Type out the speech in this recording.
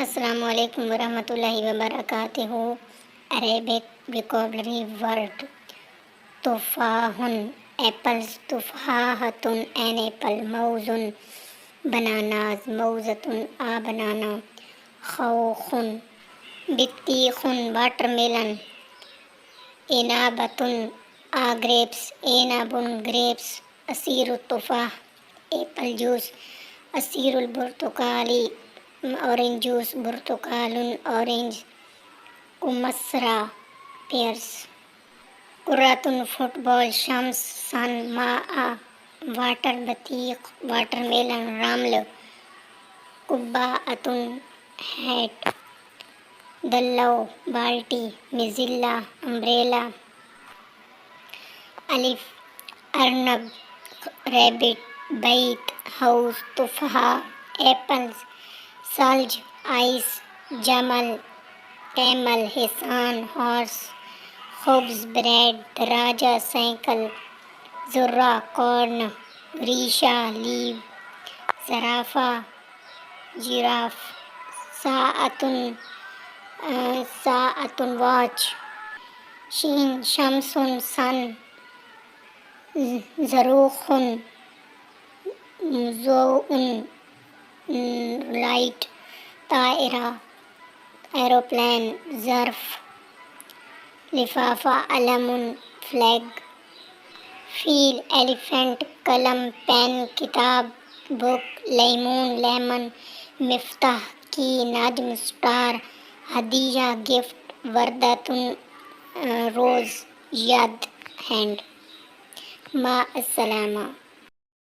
السلام علیکم ورحمۃ اللہ وبرکاتہ۔ عربک ویکابلری ورڈ تفاح ایپلز، تفاحۃ این ایپل، موز بناناز، موزۃ آ بنانا، خوخ بطیخ واٹر میلن، عنابۃ آ گریپس، عنب گریپس، عصیر التفاح ایپل جوس، عصیر البرتقالی اورنج جوس، برتقال اورنج، کمثرى پیئرس، کرۃ فٹ بال، شمس سن، ماء واٹر، بطیخ واٹر میلن، رمل قبعۃ ہیٹ، دلو بالٹی، مظلہ امبریلا، الف ارنب ریبٹ، بیت ہاؤس، تفاح ایپلز، ثلج آئس، جمل کیمل، حصان ہارس، خبز بریڈ، دراجہ سائیکل، ذرہ کارن، ریشہ لیو، زرافہ جیراف، ساعۃ واچ، شین شمس سن، زروخ ضوء لائٹ، طائرہ ایروپلین، ظرف لفافہ، علم فلیگ، فیل ایلیفینٹ، قلم پین، کتاب بک، لیمون لیمن، مفتاح کی، نجم اسٹار، ہدیہ گفٹ، وردۃ روز، ید ہینڈ۔ مع السلامہ۔